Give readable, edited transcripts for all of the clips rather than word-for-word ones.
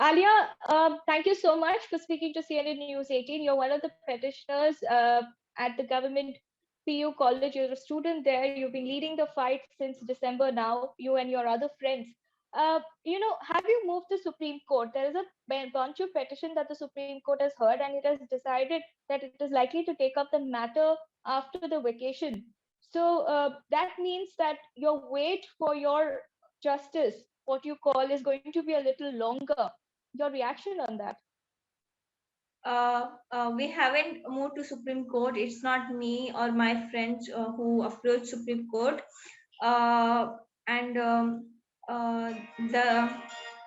Alia, thank you so much for speaking to CNN News 18. You're one of the petitioners at the government PU college. You're a student there. You've been leading the fight since December now, you and your other friends. Have you moved to Supreme Court? There is a bunch of petition that the Supreme Court has heard, and it has decided that it is likely to take up the matter after the vacation. So that means that your wait for your justice, what you call, is going to be a little longer. Your reaction on that? We haven't moved to Supreme Court. It's not me or my friends who approached Supreme Court. Uh, and the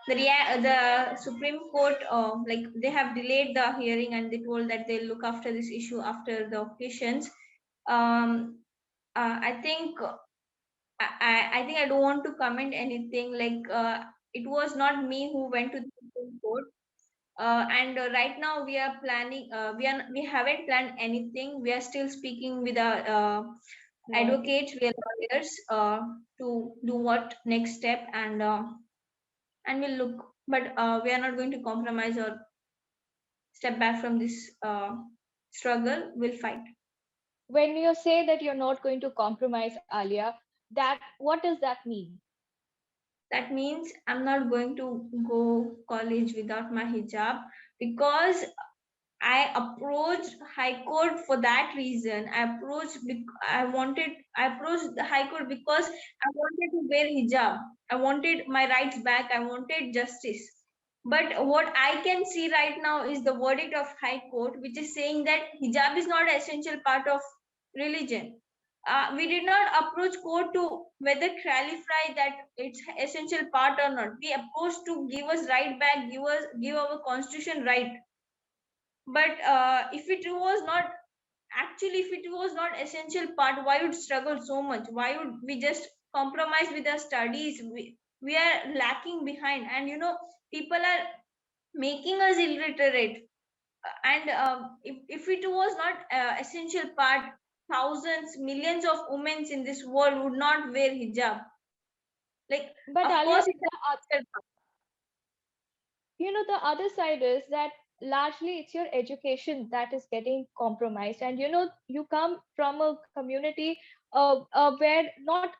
the Supreme Court, like they have delayed the hearing, and they told that they'll look after this issue after the occasions. Um, I think I think I don't want to comment anything. Like it was not me who went to the Supreme Court. And right now we are planning. We haven't planned anything. We are still speaking with our Right. advocates, we are lawyers, to do what next step, and we'll look. But we are not going to compromise or step back from this struggle. We'll fight. When you say that you're not going to compromise, Alia, that what does that mean? That means I'm not going to go college without my hijab, because I approached High Court for that reason. I approached the High Court because I wanted to wear hijab. I wanted my rights back. I wanted justice. But what I can see right now is the verdict of High Court, which is saying that hijab is not an essential part of religion. We did not approach court to whether clarify that it's essential part or not. We approached to give us right back, give our constitution right. But if it was not if it was not essential part, why would struggle so much? Why would we just compromise with our studies? We are lacking behind, and people are making us illiterate. And if it was not essential part, thousands, millions of women in this world would not wear hijab. Like, But of Alia, course it's essential part. the other side is that largely it's your education that is getting compromised, and you come from a community where not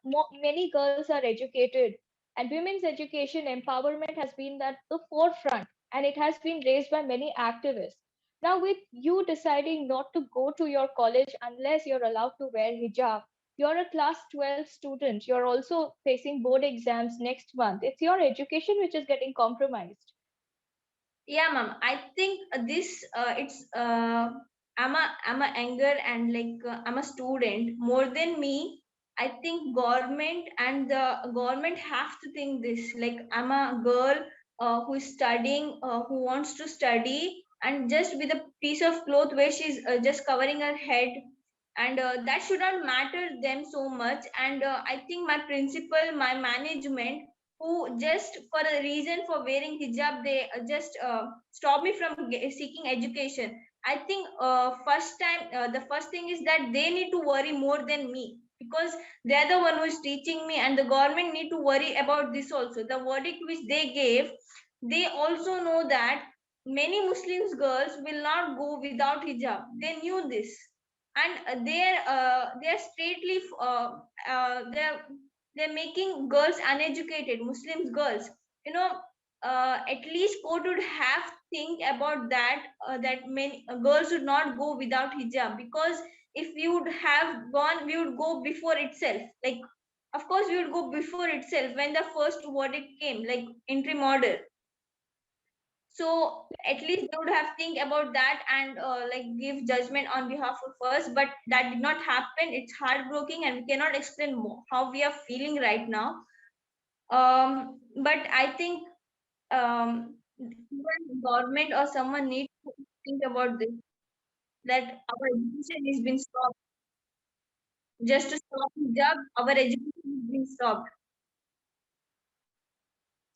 many girls are educated, and women's education empowerment has been at the forefront, and it has been raised by many activists. Now, with you deciding not to go to your college unless you're allowed to wear hijab, you're a class 12 student, you're also facing board exams next month. It's your education which is getting compromised. Yeah, ma'am. I think this it's I'm a anger, and like I'm a student more than me. I think government and the government have to think this. Like, I'm a girl who is studying, who wants to study, and just with a piece of cloth where she's just covering her head, and that should not matter them so much. And I think my principal, my management, who just for a reason for wearing hijab, they just stop me from seeking education. I think the first thing is that they need to worry more than me, because they're the one who is teaching me, and the government need to worry about this also. The verdict which they gave, they also know that many Muslims girls will not go without hijab. They knew this, and they're straightly they're making girls uneducated, Muslims girls. You know, at least court would have think about that, that many girls would not go without hijab, because if we would have gone, we would go before itself. Like, of course, we would go before itself when the first verdict came, like interim order. So at least they would have think about that, and like give judgment on behalf of us. But that did not happen. It's heartbreaking, and we cannot explain more how we are feeling right now. But I think even government or someone needs to think about this, that our education is being stopped. Just to stop hijab, our education is being stopped.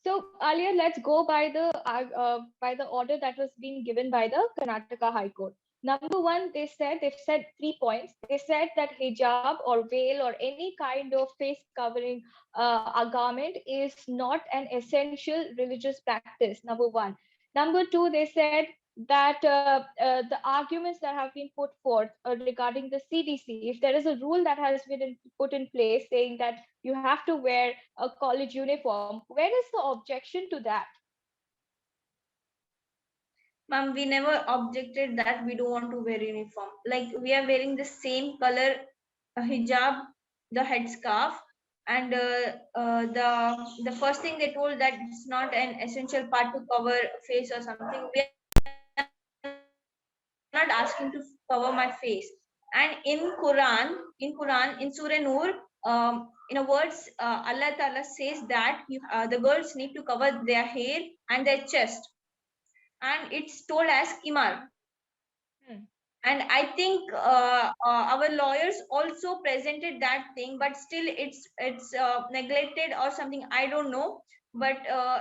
So, Alia, let's go by the order that was being given by the Karnataka High Court. Number one, they've said 3 points. They said that hijab or veil or any kind of face covering a garment is not an essential religious practice. Number one. Number two, they said that the arguments that have been put forth regarding the CDC, if there is a rule that has been put in place saying that you have to wear a college uniform, where is the objection to that? Ma'am, we never objected that we don't want to wear uniform. Like we are wearing the same color hijab, the headscarf, and the first thing they told that it's not an essential part to cover face or something. We are not asking to cover my face. And in Surah Nur, in a words, Allah Ta'ala says that the girls need to cover their hair and their chest, and it's told as kimar. Hmm. And I think our lawyers also presented that thing, but still it's neglected or something, I don't know. But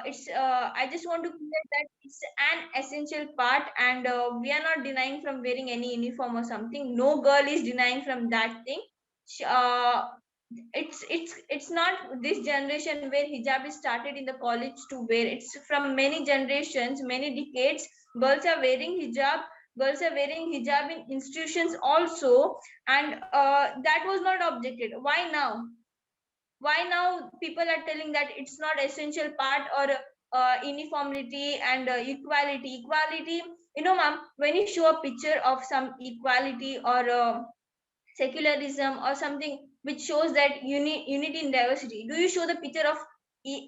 it's I just want to clear that it's an essential part, and we are not denying from wearing any uniform or something. No girl is denying from that thing. Sh- uh, it's not this generation where hijab is started in the college to wear. It's from many generations, many decades. Girls are wearing hijab. Girls are wearing hijab in institutions also, and that was not objected. Why now? Why now people are telling that it's not essential part, or uniformity and equality? You know, ma'am, when you show a picture of some equality or secularism or something which shows that unity in diversity, do you show the picture of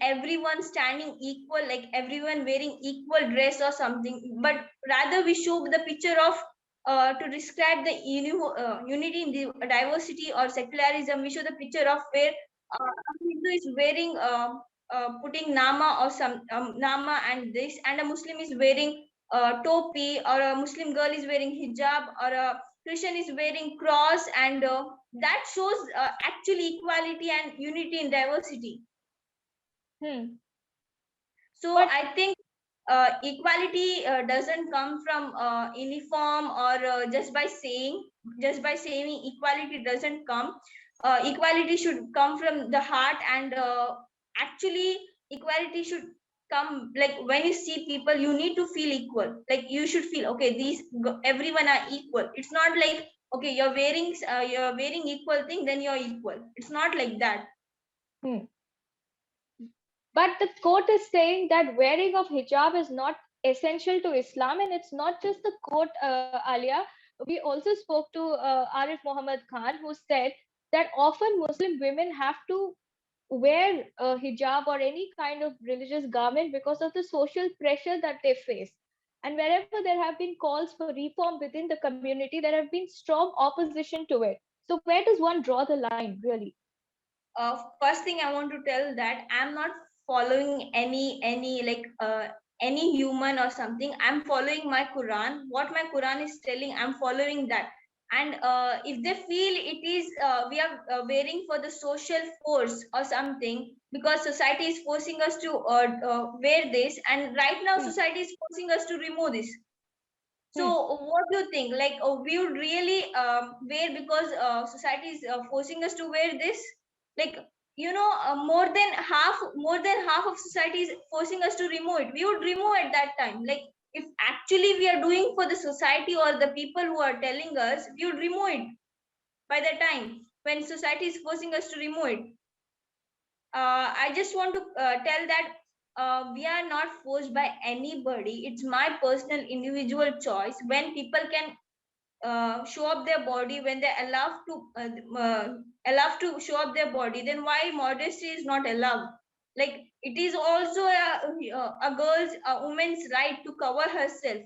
everyone standing equal, like everyone wearing equal dress or something? But rather we show the picture of to describe the unity in the diversity or secularism. We show the picture of where a Hindu is wearing putting nama or some nama and this, and a Muslim is wearing topi, or a Muslim girl is wearing hijab, or a Christian is wearing cross, and that shows actually equality and unity in diversity. Hmm. So But I think equality doesn't come from uniform, or just by saying equality doesn't come. Equality should come from the heart, and actually equality should come like when you see people, you need to feel equal. Like you should feel okay, everyone are equal. It's not like okay, you're wearing equal thing, then you're equal. It's not like that. hmm. But the court is saying that wearing of hijab is not essential to Islam, and it's not just the court, Alia. We also spoke to Arif Muhammad Khan, who said that often Muslim women have to wear a hijab or any kind of religious garment because of the social pressure that they face. And wherever there have been calls for reform within the community, there have been strong opposition to it. So where does one draw the line, really? First thing I want to tell that I'm not following any like any human or something. I'm following my Quran. What my Quran is telling, I'm following that. And if they feel it is we are wearing for the social force or something, because society is forcing us to wear this, and right now Hmm. society is forcing us to remove this. So Hmm. what do you think? Like, we would really wear because society is forcing us to wear this? Like, more than half of society is forcing us to remove it. We would remove at that time. Like, if actually we are doing for the society or the people who are telling us, we would remove it by the time when society is forcing us to remove it. I just want to tell that we are not forced by anybody. It's my personal individual choice. When people can show up their body, when they're allowed to show up their body, then why modesty is not allowed? Like, it is also a girl's, a woman's right to cover herself.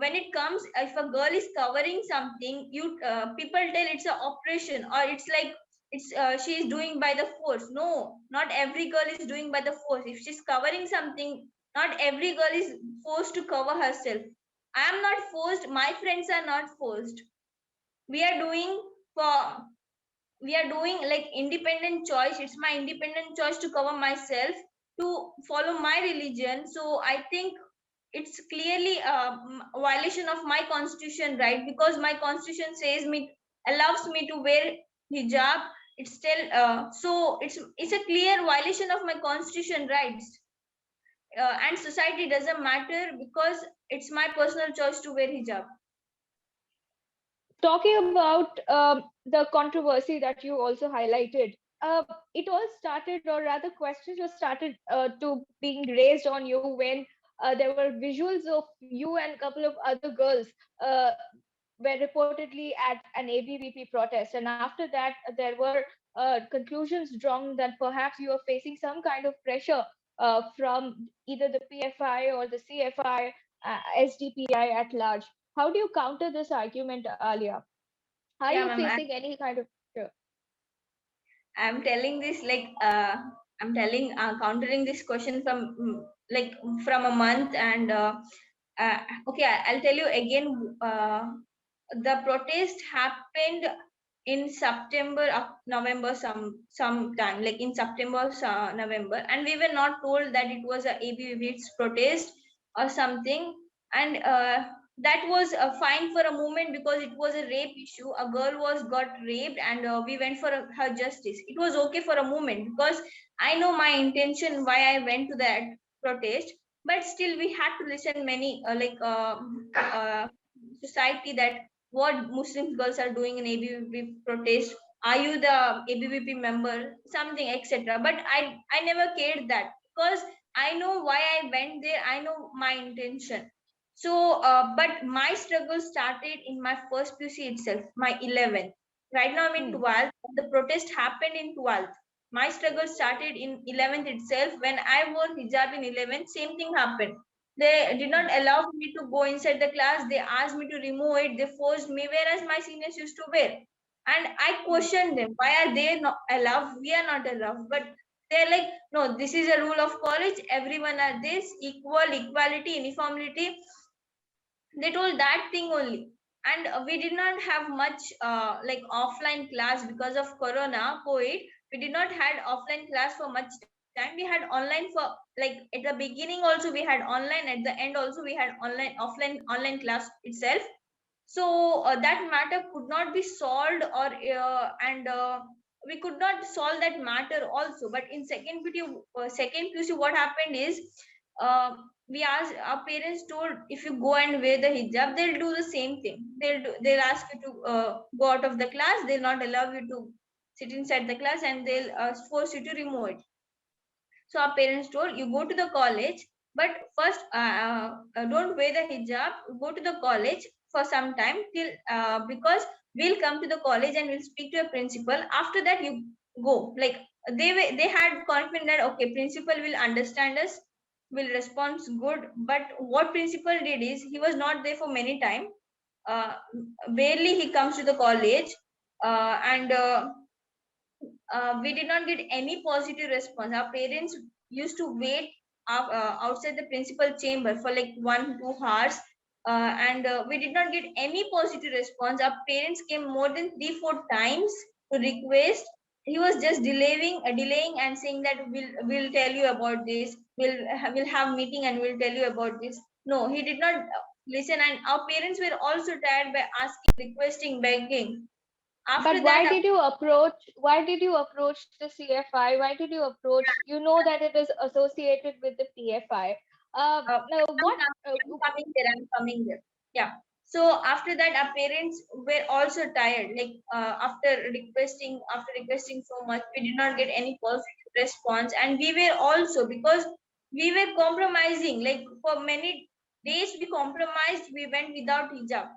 When it comes, if a girl is covering something, you people tell it's an oppression, or it's like it's she is doing by the force. No, not every girl is doing by the force. If she's covering something, not every girl is forced to cover herself. I am not forced. My friends are not forced. We are doing for we are doing like independent choice. It's my independent choice to cover myself, to follow my religion. So I think it's clearly a violation of my constitution, right? Because my constitution says me allows me to wear hijab. It's still so it's a clear violation of my constitution rights. and society doesn't matter because it's my personal choice to wear hijab. Talking about the controversy that you also highlighted, it all started, or rather, questions were started to being raised on you when there were visuals of you and a couple of other girls uh, were reportedly at an ABVP protest, and after that, there were conclusions drawn that perhaps you were facing some kind of pressure from either the PFI or the CFI, SDPI at large. How do you counter this argument, Alia? Are Yeah, you ma'am. facing any kind of pressure? I'm telling this like I'm telling countering this question from like from a month, and uh, okay, I'll tell you again. The protest happened in September, November, sometime like in September, November, and we were not told that it was a ABV protest or something, and that was fine for a moment because it was a rape issue. A girl was got raped, and we went for her justice. It was okay for a moment because I know my intention why I went to that protest, but still we had to listen many society that what Muslim girls are doing in ABVP protest. Are you the ABVP member? Something, etc. But I never cared that because I know why I went there. I know my intention. So, but my struggle started in my first PUC itself, my 11th. Right now I'm in Hmm. 12th. The protest happened in 12th. My struggle started in 11th itself. When I wore hijab in 11th, same thing happened. They did not Hmm. allow me to go inside the class. They asked me to remove it. They forced me, whereas my seniors used to wear. And I Hmm. questioned them, why are they not allowed? We are not allowed. But they're like, no, this is a rule of college. Everyone are this, equal, equality, uniformity. They told that thing only. And we did not have much like offline class because of Corona, COVID. We did not had offline class for much time. We had online for like at the beginning also we had online. At the end also we had online class itself. So that matter could not be solved, or and we could not solve that matter also. But in second PUC, what happened is uh, we asked, our parents told, if you go and wear the hijab, they'll do the same thing. They'll ask you to go out of the class. They'll not allow you to sit inside the class, and they'll force you to remove it. So our parents told, you go to the college, but first don't wear the hijab. Go to the college for some time till because we'll come to the college and we'll speak to a principal. After that, you go. Like they had confidence that okay, principal will understand us, will respond good. But what principal did is he was not there for many time. Uh, Barely he comes to the college, and we did not get any positive response. Our parents used to wait outside the principal chamber for like 1 2 hours, and we did not get any positive response. Our parents came more than 3 4 times to request. He was just delaying and saying that we'll tell you about this. We'll have meeting and we'll tell you about this. No, he did not listen, and our parents were also tired by asking, requesting, begging. After But that, why did you approach the CFI? Why did you approach, you know that it is associated with the PFI? Now what I'm coming there. I'm coming there. Yeah. So after that, our parents were also tired. Like after requesting so much, we did not get any positive response, and we were also, because we were compromising. Like for many days, we compromised. We went without hijab,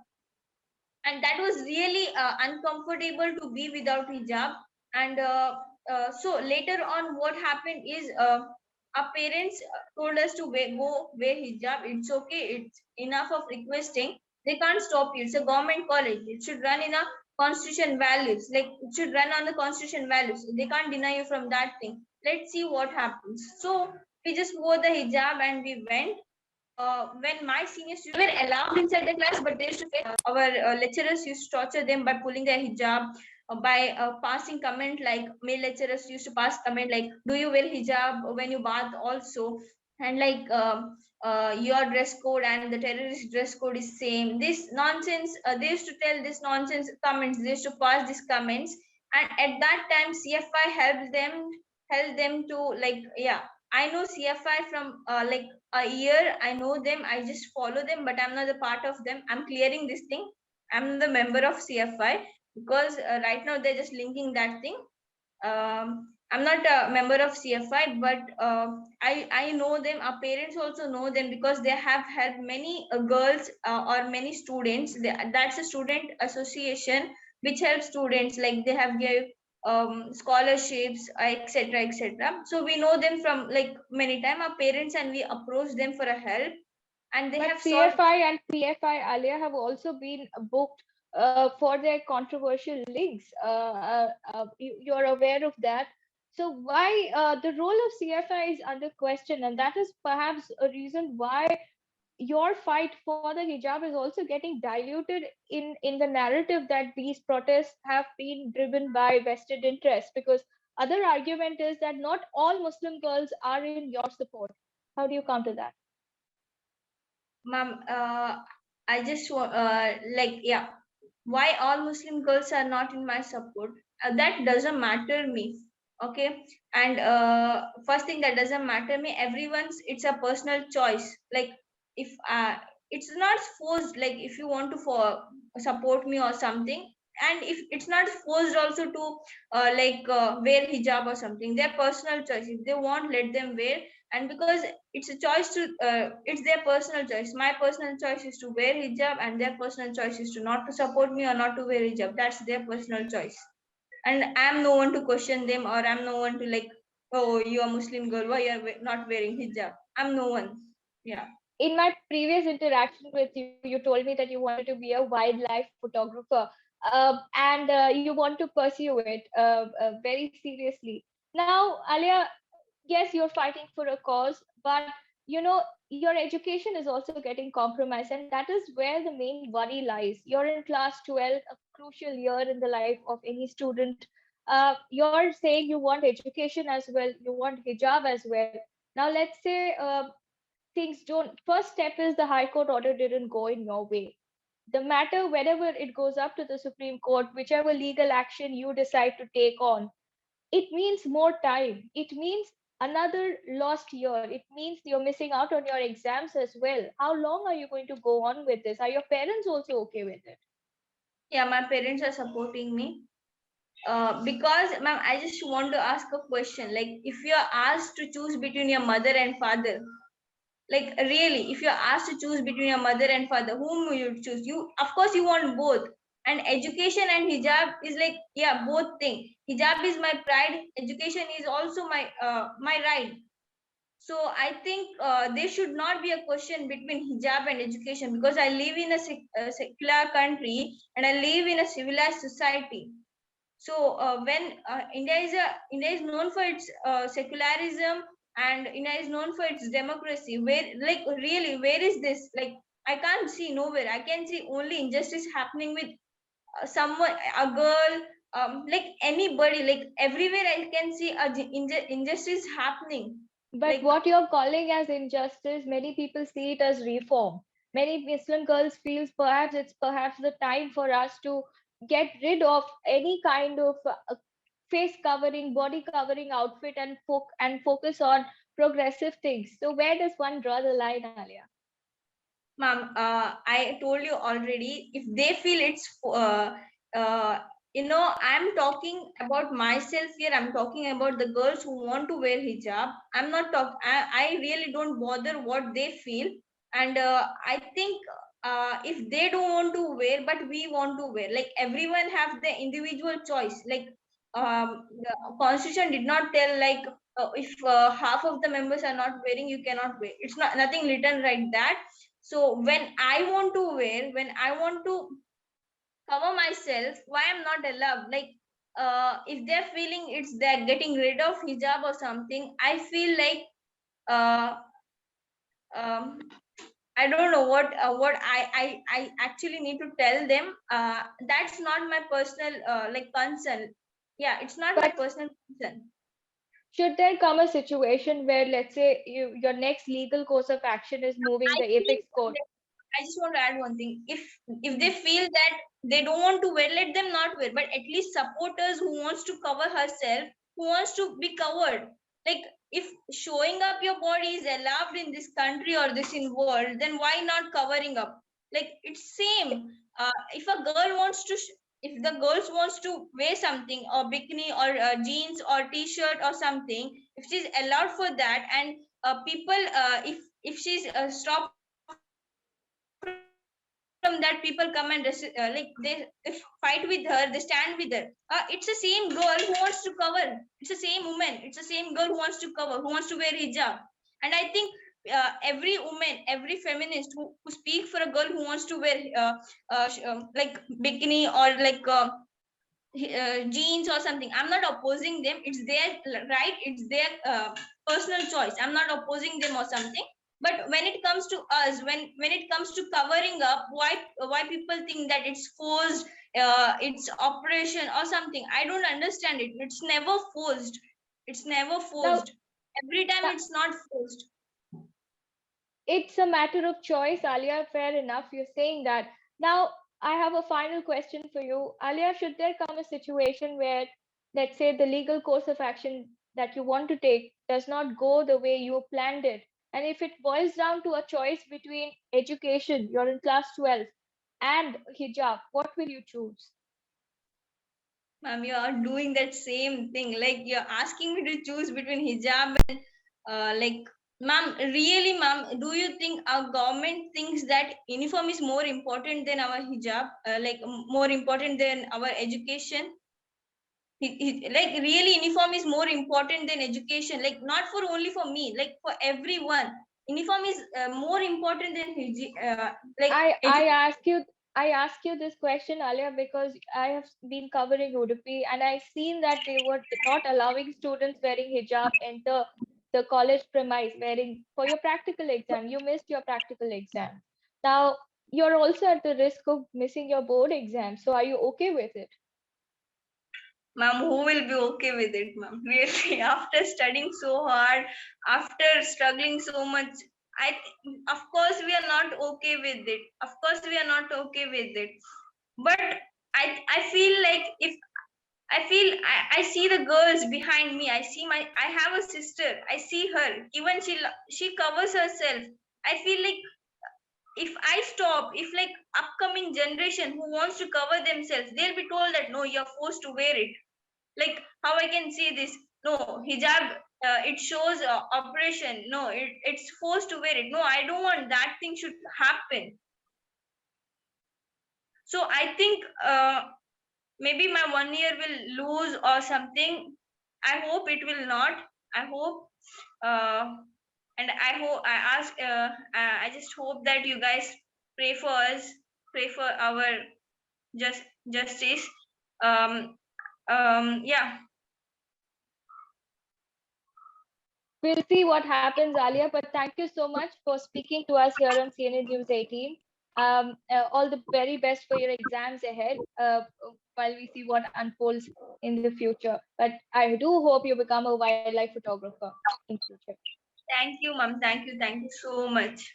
and that was really uncomfortable to be without hijab. And so later on what happened is our parents told us to go wear hijab. It's okay, it's enough of requesting. They can't stop you. It's a government college. It should run in a constitution values. Like it should run on the constitution values. They can't deny you from that thing. Let's see what happens. So we just wore the hijab and we went. When my seniors were allowed inside the class, but they used to face our lecturers used to torture them by pulling their hijab, by passing comment, like male lecturers used to pass comment like, "Do you wear hijab when you bath also?" And like your dress code and the terrorist dress code is same. This nonsense. They used to tell this nonsense comments. They used to pass these comments, and at that time, CFI helped them to like, yeah, I know CFI from like a year. I know them. I just follow them, but I'm not a part of them. I'm clearing this thing. I'm the member of CFI because right now they're just linking that thing. I'm not a member of CFI, but I know them. Our parents also know them because they have helped many girls or many students. That's a student association which helps students. Like they have gave scholarships, etc., etc. So we know them from like many time. Our parents and we approach them for a help, and they But have solved. CFI and PFI earlier have also been booked for their controversial links. You're aware of that. So why the role of CFI is under question, and that is perhaps a reason why your fight for the hijab is also getting diluted in the narrative that these protests have been driven by vested interests. Because other argument is that not all Muslim girls are in your support. How do you counter that? Ma'am, I just want like yeah, why all Muslim girls are not in my support? That doesn't matter me. Okay, and first thing that doesn't matter me. Everyone's it's a personal choice. Like if it's not forced. Like if you want to support me or something, and if it's not forced also to wear hijab or something, their personal choice. If they want, let them wear. And because it's a choice to it's their personal choice. My personal choice is to wear hijab, and their personal choice is to not to support me or not to wear hijab. That's their personal choice, and I'm no one to question them, or I'm no one to like, oh, you're a Muslim girl, why you're not wearing hijab. I'm no one. Yeah. In my previous interaction with you, you told me that you wanted to be a wildlife photographer, and you want to pursue it very seriously. Now, Alia, yes, you're fighting for a cause, but you know your education is also getting compromised, and that is where the main worry lies. You're in class 12, a crucial year in the life of any student. You're saying you want education as well, you want hijab as well. Now, let's say things don't, first step is the high court order didn't go in your way. The matter, whenever it goes up to the Supreme Court, whichever legal action you decide to take on, it means more time, it means another lost year, it means you're missing out on your exams as well. How long are you going to go on with this? Are your parents also okay with it? Yeah, my parents are supporting me. Because ma'am, I just want to ask a question. Like if you're asked to choose between your mother and father, like really, if you're asked to choose between your mother and father, whom will you choose? You, of course, you want both. And education and hijab is like, yeah, both thing. Hijab is my pride. Education is also my right. So I think there should not be a question between hijab and education, because I live in a secular country and I live in a civilized society. So when India is known for its secularism, and India is known for its democracy. Where like really, where is this? Like I can't see nowhere. I can see only injustice happening with someone, a girl, like anybody, like everywhere. I can see injustice happening. But Like what you're calling as injustice, many people see it as reform. Many Muslim girls feels perhaps it's perhaps the time for us to get rid of any kind of face covering, body covering outfit, and focus on progressive things. So where does one draw the line, Alia? ma'am, I told you already. If they feel it's, I'm talking about myself here. I'm talking about the girls who want to wear hijab. I'm not talk. I really don't bother what they feel, and I think if they don't want to wear, but we want to wear, like everyone have the individual choice. Like the constitution did not tell like if half of the members are not wearing, you cannot wear. It's not nothing written like that. So when I want to wear, when I want to cover myself, why I'm not allowed? Like if they're feeling it's they're getting rid of hijab or something, I feel like uh, um, I don't know what I actually need to tell them. That's not my personal like concern. Yeah, it's not my But personal concern. should there come a situation where, let's say, your next legal course of action is moving I the feel apex court? I just want to add one thing. If they feel that they don't want to wear, let them not wear. But at least supporters who wants to cover herself, who wants to be covered. Like if showing up your body is allowed in this country or this in world, then why not covering up? Like it's same. If a girl wants to if the girls wants to wear something or bikini or jeans or t-shirt or something, if she's allowed for that, and people if she's stopped from that, people come and like they fight with her, they stand with her. It's the same girl who wants to cover. It's the same woman, it's the same girl who wants to cover, who wants to wear hijab. And I think every woman, every feminist who speak for a girl who wants to wear like bikini or like jeans or something, I'm not opposing them. It's their right, it's their personal choice. I'm not opposing them or something. But when it comes to us, when it comes to covering up, why people think that it's forced, it's operation or something? I don't understand it. It's never forced. It's never Now, forced. Every time now it's not forced. it's a matter of choice, Alia. Fair enough. You're saying that. Now, I have a final question for you. Alia, should there come a situation where, let's say, the legal course of action that you want to take does not go the way you planned it? And if it boils down to a choice between education, you're in class 12, and hijab, what will you choose? Ma'am, you are doing that same thing. Like you're asking me to choose between hijab and like, ma'am, really, ma'am, do you think our government thinks that uniform is more important than our hijab? Like more important than our education? Like really, uniform is more important than education. Like not for only for me, like for everyone. Uniform is more important than like I education. ask you this question earlier because I have been covering Udupi and I've seen that they were not allowing students wearing hijab enter the college premise wearing for your practical exam. You missed your practical exam. Now you're also at the risk of missing your board exam. So are you okay with it? Ma'am, who will be okay with it, ma'am? Really, after studying so hard, after struggling so much, of course we are not okay with it. Of course we are not okay with it. But I feel like if I see the girls behind me. I have a sister. I see her. Even she covers herself. I feel like if I stop, if like upcoming generation who wants to cover themselves, they'll be told that no, you're forced to wear it. Like how I can see this? No, hijab. It shows operation. No, it's forced to wear it. No, I don't want that thing should happen. So I think maybe my 1 year will lose or something. I hope it will not. I hope, uh, and I hope I ask. I just hope that you guys pray for us, pray for our just justice. Um, yeah. We'll see what happens, Alia. But thank you so much for speaking to us here on CNN News 18. All the very best for your exams ahead while we see what unfolds in the future. But I do hope you become a wildlife photographer in future. Thank you, ma'am. Thank you. Thank you so much.